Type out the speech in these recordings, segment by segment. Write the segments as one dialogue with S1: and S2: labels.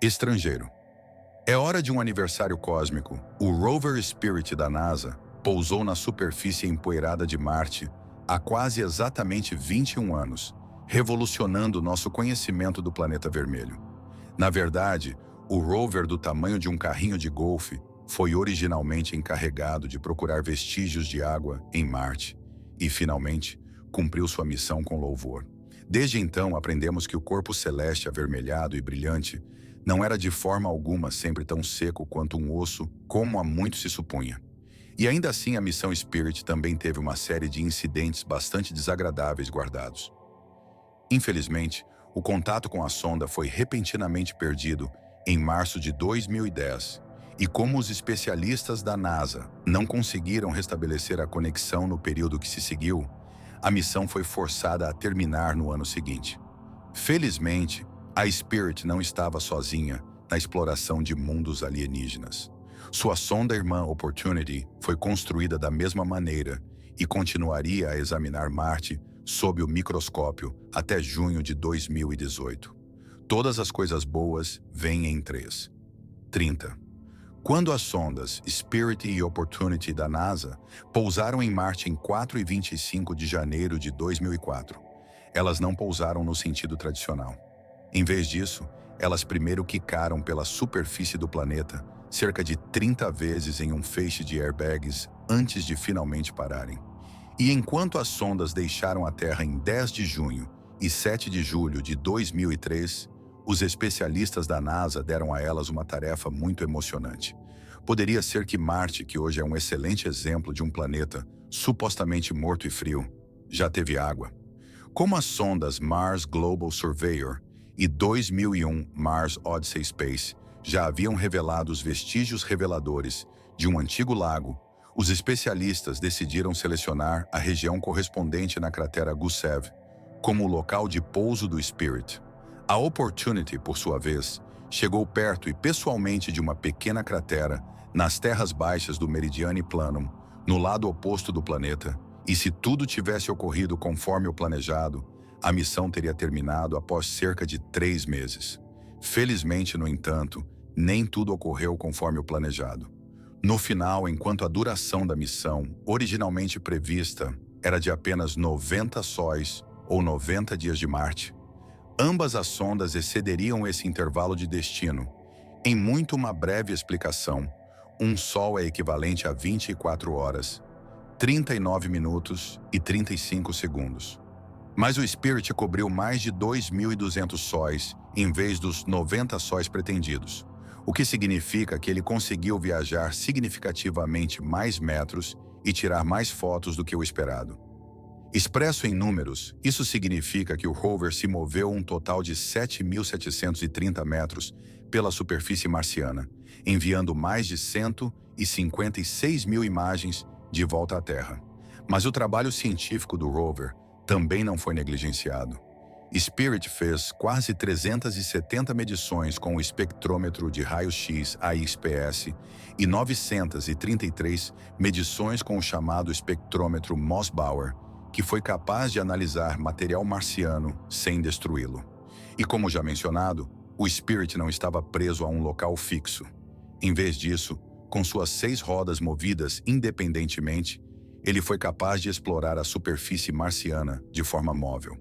S1: Estrangeiro. É hora de um aniversário cósmico. O Rover Spirit da NASA pousou na superfície empoeirada de Marte há quase exatamente 21 anos, revolucionando nosso conhecimento do planeta vermelho. Na verdade, o rover do tamanho de um carrinho de golfe foi originalmente encarregado de procurar vestígios de água em Marte e, finalmente, cumpriu sua missão com louvor. Desde então, aprendemos que o corpo celeste avermelhado e brilhante não era de forma alguma sempre tão seco quanto um osso, como há muito se supunha. E ainda assim, a missão Spirit também teve uma série de incidentes bastante desagradáveis guardados. Infelizmente, o contato com a sonda foi repentinamente perdido em março de 2010, e como os especialistas da NASA não conseguiram restabelecer a conexão no período que se seguiu, a missão foi forçada a terminar no ano seguinte. Felizmente, a Spirit não estava sozinha na exploração de mundos alienígenas. Sua sonda irmã Opportunity foi construída da mesma maneira e continuaria a examinar Marte sob o microscópio até junho de 2018. Todas as coisas boas vêm em 3. 30. Quando as sondas Spirit e Opportunity da NASA pousaram em Marte em 4 e 25 de janeiro de 2004, elas não pousaram no sentido tradicional. Em vez disso, elas primeiro quicaram pela superfície do planeta cerca de 30 vezes em um feixe de airbags antes de finalmente pararem. E enquanto as sondas deixaram a Terra em 10 de junho e 7 de julho de 2003, os especialistas da NASA deram a elas uma tarefa muito emocionante. Poderia ser que Marte, que hoje é um excelente exemplo de um planeta supostamente morto e frio, já teve água. Como as sondas Mars Global Surveyor e 2001 Mars Odyssey Space já haviam revelado os vestígios reveladores de um antigo lago, os especialistas decidiram selecionar a região correspondente na cratera Gusev como o local de pouso do Spirit. A Opportunity, por sua vez, chegou perto e pessoalmente de uma pequena cratera nas terras baixas do Meridiane Planum, no lado oposto do planeta, e se tudo tivesse ocorrido conforme o planejado, a missão teria terminado após cerca de 3 meses. Felizmente, no entanto, nem tudo ocorreu conforme o planejado. No final, enquanto a duração da missão, originalmente prevista, era de apenas 90 sóis ou 90 dias de Marte, ambas as sondas excederiam esse intervalo de destino. Em muito uma breve explicação, um sol é equivalente a 24 horas, 39 minutos e 35 segundos. Mas o Spirit cobriu mais de 2.200 sóis em vez dos 90 sóis pretendidos, o que significa que ele conseguiu viajar significativamente mais metros e tirar mais fotos do que o esperado. Expresso em números, isso significa que o rover se moveu um total de 7.730 metros pela superfície marciana, enviando mais de 156 mil imagens de volta à Terra. Mas o trabalho científico do rover também não foi negligenciado. Spirit fez quase 370 medições com o espectrômetro de raio-x AIXPS e 933 medições com o chamado espectrômetro Mossbauer, que foi capaz de analisar material marciano sem destruí-lo. E como já mencionado, o Spirit não estava preso a um local fixo. Em vez disso, com suas 6 rodas movidas independentemente, ele foi capaz de explorar a superfície marciana de forma móvel.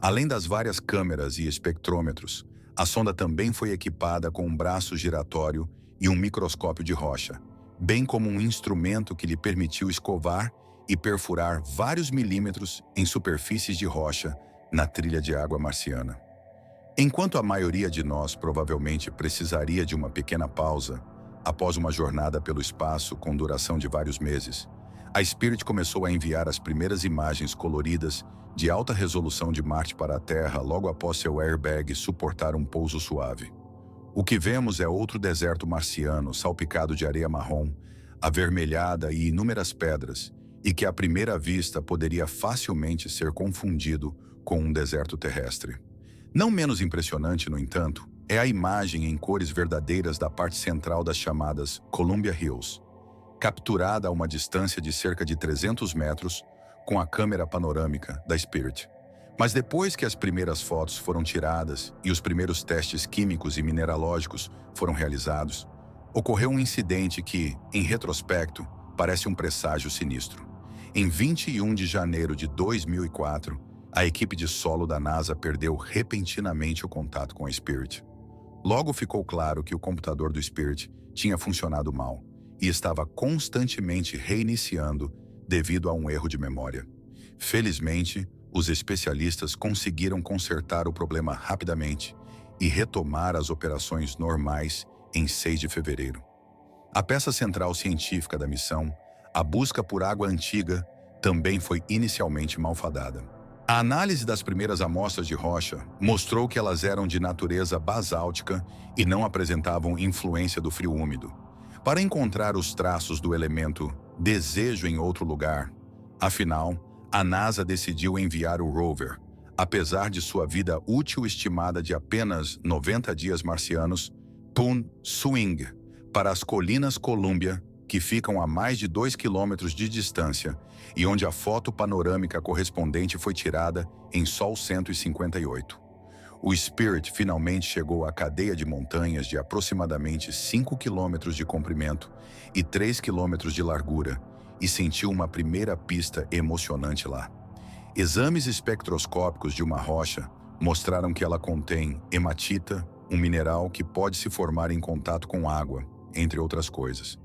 S1: Além das várias câmeras e espectrômetros, a sonda também foi equipada com um braço giratório e um microscópio de rocha, bem como um instrumento que lhe permitiu escovar e perfurar vários milímetros em superfícies de rocha na trilha de água marciana. Enquanto a maioria de nós provavelmente precisaria de uma pequena pausa após uma jornada pelo espaço com duração de vários meses, a Spirit começou a enviar as primeiras imagens coloridas de alta resolução de Marte para a Terra logo após seu airbag suportar um pouso suave. O que vemos é outro deserto marciano salpicado de areia marrom, avermelhada e inúmeras pedras, e que à primeira vista poderia facilmente ser confundido com um deserto terrestre. Não menos impressionante, no entanto, é a imagem em cores verdadeiras da parte central das chamadas Columbia Hills, capturada a uma distância de cerca de 300 metros com a câmera panorâmica da Spirit. Mas depois que as primeiras fotos foram tiradas e os primeiros testes químicos e mineralógicos foram realizados, ocorreu um incidente que, em retrospecto, parece um presságio sinistro. Em 21 de janeiro de 2004, a equipe de solo da NASA perdeu repentinamente o contato com a Spirit. Logo ficou claro que o computador do Spirit tinha funcionado mal e estava constantemente reiniciando devido a um erro de memória. Felizmente, os especialistas conseguiram consertar o problema rapidamente e retomar as operações normais em 6 de fevereiro. A peça central científica da missão, a busca por água antiga, também foi inicialmente malfadada. A análise das primeiras amostras de rocha mostrou que elas eram de natureza basáltica e não apresentavam influência do frio úmido. Para encontrar os traços do elemento desejo em outro lugar, afinal, a NASA decidiu enviar o rover, apesar de sua vida útil estimada de apenas 90 dias marcianos, Poon Swing, para as colinas Columbia, que ficam a mais de 2 quilômetros de distância e onde a foto panorâmica correspondente foi tirada em Sol 158. O Spirit finalmente chegou à cadeia de montanhas de aproximadamente 5 quilômetros de comprimento e 3 quilômetros de largura e sentiu uma primeira pista emocionante lá. Exames espectroscópicos de uma rocha mostraram que ela contém hematita, um mineral que pode se formar em contato com água, entre outras coisas.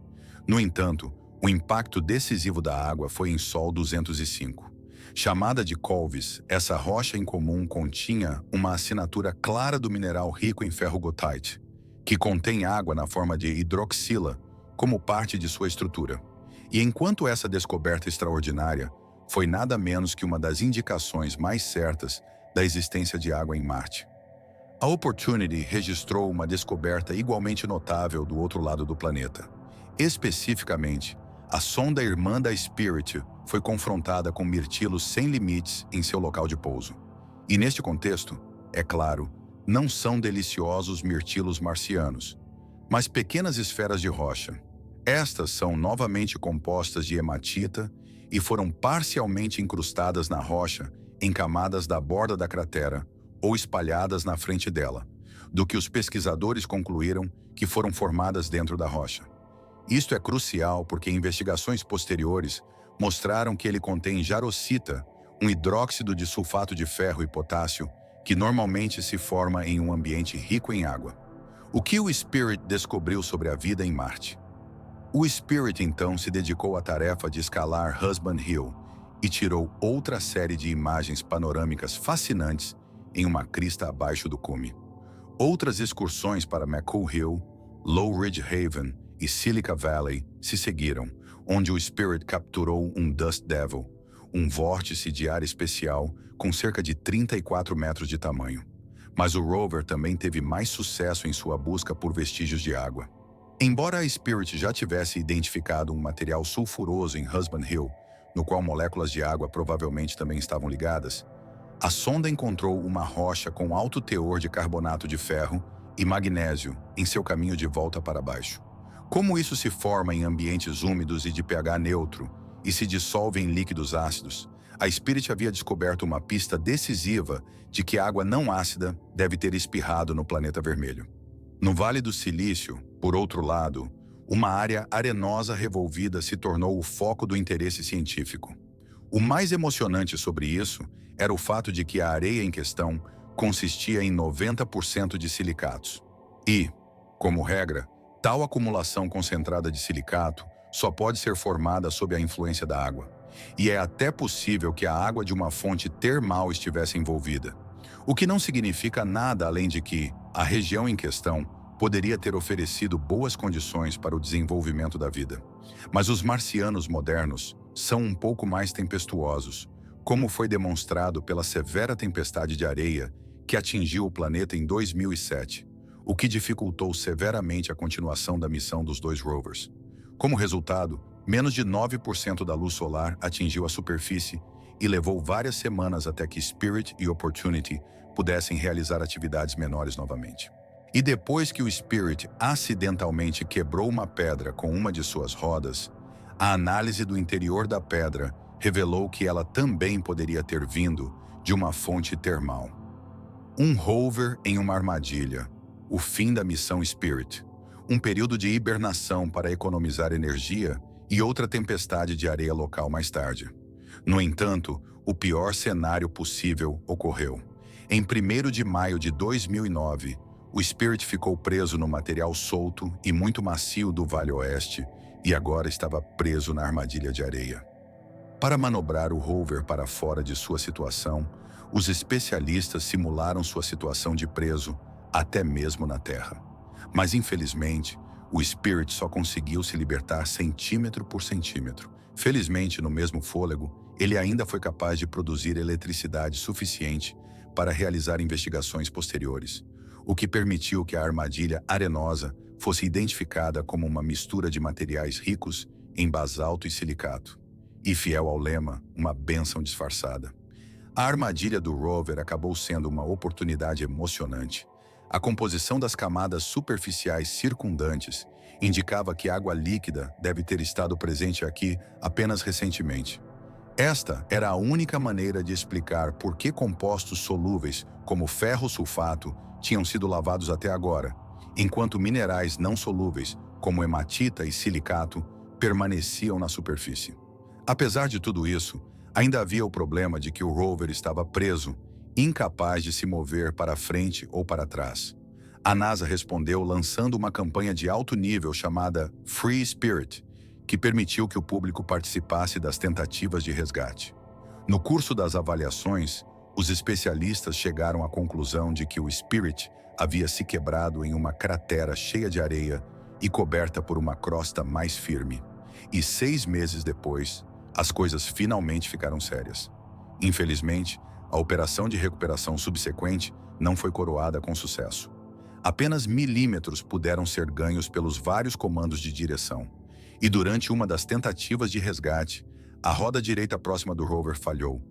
S1: No entanto, o impacto decisivo da água foi em Sol 205. Chamada de Colvis, essa rocha incomum continha uma assinatura clara do mineral rico em ferro-gotite, que contém água na forma de hidroxila como parte de sua estrutura. E enquanto essa descoberta extraordinária foi nada menos que uma das indicações mais certas da existência de água em Marte. A Opportunity registrou uma descoberta igualmente notável do outro lado do planeta. Especificamente, a sonda irmã da Spirit foi confrontada com mirtilos sem limites em seu local de pouso. E neste contexto, é claro, não são deliciosos mirtilos marcianos, mas pequenas esferas de rocha. Estas são novamente compostas de hematita e foram parcialmente incrustadas na rocha em camadas da borda da cratera ou espalhadas na frente dela, do que os pesquisadores concluíram que foram formadas dentro da rocha. Isto é crucial porque investigações posteriores mostraram que ele contém jarosita, um hidróxido de sulfato de ferro e potássio, que normalmente se forma em um ambiente rico em água. O que o Spirit descobriu sobre a vida em Marte? O Spirit então se dedicou à tarefa de escalar Husband Hill e tirou outra série de imagens panorâmicas fascinantes em uma crista abaixo do cume. Outras excursões para McCool Hill, Low Ridge Haven e Silica Valley se seguiram, onde o Spirit capturou um Dust Devil, um vórtice de ar especial com cerca de 34 metros de tamanho. Mas o rover também teve mais sucesso em sua busca por vestígios de água. Embora a Spirit já tivesse identificado um material sulfuroso em Husband Hill, no qual moléculas de água provavelmente também estavam ligadas, a sonda encontrou uma rocha com alto teor de carbonato de ferro e magnésio em seu caminho de volta para baixo. Como isso se forma em ambientes úmidos e de pH neutro e se dissolve em líquidos ácidos, a Spirit havia descoberto uma pista decisiva de que água não ácida deve ter espirrado no planeta vermelho. No Vale do Silício, por outro lado, uma área arenosa revolvida se tornou o foco do interesse científico. O mais emocionante sobre isso era o fato de que a areia em questão consistia em 90% de silicatos. E, como regra, tal acumulação concentrada de silicato só pode ser formada sob a influência da água. E é até possível que a água de uma fonte termal estivesse envolvida. O que não significa nada além de que a região em questão poderia ter oferecido boas condições para o desenvolvimento da vida. Mas os marcianos modernos são um pouco mais tempestuosos, como foi demonstrado pela severa tempestade de areia que atingiu o planeta em 2007, o que dificultou severamente a continuação da missão dos dois rovers. Como resultado, menos de 9% da luz solar atingiu a superfície e levou várias semanas até que Spirit e Opportunity pudessem realizar atividades menores novamente. E depois que o Spirit acidentalmente quebrou uma pedra com uma de suas rodas, a análise do interior da pedra revelou que ela também poderia ter vindo de uma fonte termal. Um rover em uma armadilha, o fim da missão Spirit, um período de hibernação para economizar energia e outra tempestade de areia local mais tarde. No entanto, o pior cenário possível ocorreu. Em 1º de maio de 2009, o Spirit ficou preso no material solto e muito macio do Vale Oeste e agora estava preso na armadilha de areia. Para manobrar o rover para fora de sua situação, os especialistas simularam sua situação de preso até mesmo na Terra. Mas, infelizmente, o Spirit só conseguiu se libertar centímetro por centímetro. Felizmente, no mesmo fôlego, ele ainda foi capaz de produzir eletricidade suficiente para realizar investigações posteriores, o que permitiu que a armadilha arenosa fosse identificada como uma mistura de materiais ricos em basalto e silicato. E fiel ao lema, uma bênção disfarçada. A armadilha do rover acabou sendo uma oportunidade emocionante. A composição das camadas superficiais circundantes indicava que água líquida deve ter estado presente aqui apenas recentemente. Esta era a única maneira de explicar por que compostos solúveis, como ferro sulfato, tinham sido lavados até agora, enquanto minerais não solúveis, como hematita e silicato, permaneciam na superfície. Apesar de tudo isso, ainda havia o problema de que o rover estava preso, incapaz de se mover para frente ou para trás. A NASA respondeu lançando uma campanha de alto nível chamada Free Spirit, que permitiu que o público participasse das tentativas de resgate. No curso das avaliações, os especialistas chegaram à conclusão de que o Spirit havia se quebrado em uma cratera cheia de areia e coberta por uma crosta mais firme. E 6 meses depois, as coisas finalmente ficaram sérias. Infelizmente, a operação de recuperação subsequente não foi coroada com sucesso. Apenas milímetros puderam ser ganhos pelos vários comandos de direção. E durante uma das tentativas de resgate, a roda direita próxima do rover falhou.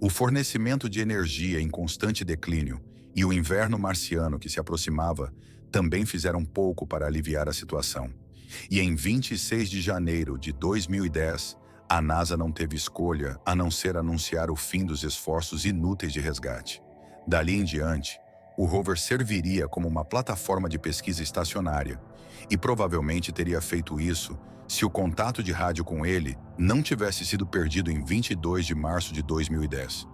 S1: O fornecimento de energia em constante declínio e o inverno marciano que se aproximava também fizeram pouco para aliviar a situação. E em 26 de janeiro de 2010, a NASA não teve escolha a não ser anunciar o fim dos esforços inúteis de resgate. Dali em diante, o rover serviria como uma plataforma de pesquisa estacionária e provavelmente teria feito isso se o contato de rádio com ele não tivesse sido perdido em 22 de março de 2010.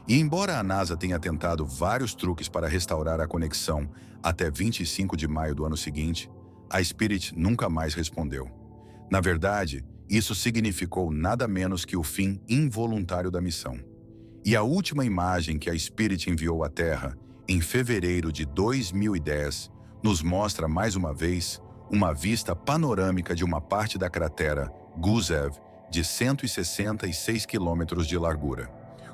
S1: E embora a NASA tenha tentado vários truques para restaurar a conexão até 25 de maio do ano seguinte, a Spirit nunca mais respondeu. Na verdade, isso significou nada menos que o fim involuntário da missão. E a última imagem que a Spirit enviou à Terra, em fevereiro de 2010, nos mostra mais uma vez uma vista panorâmica de uma parte da cratera Gusev, de 166 quilômetros de largura.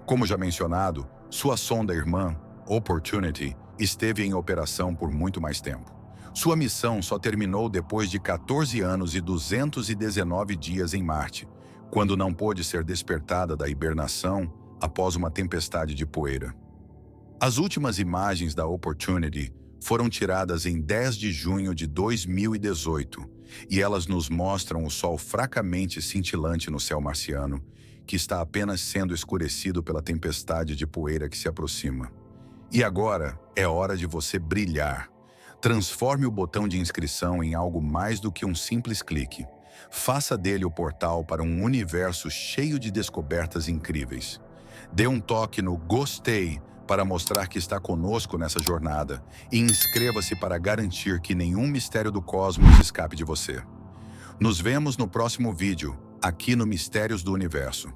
S1: Como já mencionado, sua sonda irmã, Opportunity, esteve em operação por muito mais tempo. Sua missão só terminou depois de 14 anos e 219 dias em Marte, quando não pôde ser despertada da hibernação após uma tempestade de poeira. As últimas imagens da Opportunity foram tiradas em 10 de junho de 2018, e elas nos mostram o Sol fracamente cintilante no céu marciano, que está apenas sendo escurecido pela tempestade de poeira que se aproxima. E agora é hora de você brilhar. Transforme o botão de inscrição em algo mais do que um simples clique. Faça dele o portal para um universo cheio de descobertas incríveis. Dê um toque no gostei para mostrar que está conosco nessa jornada e inscreva-se para garantir que nenhum mistério do cosmos escape de você. Nos vemos no próximo vídeo, aqui no Mistérios do Universo.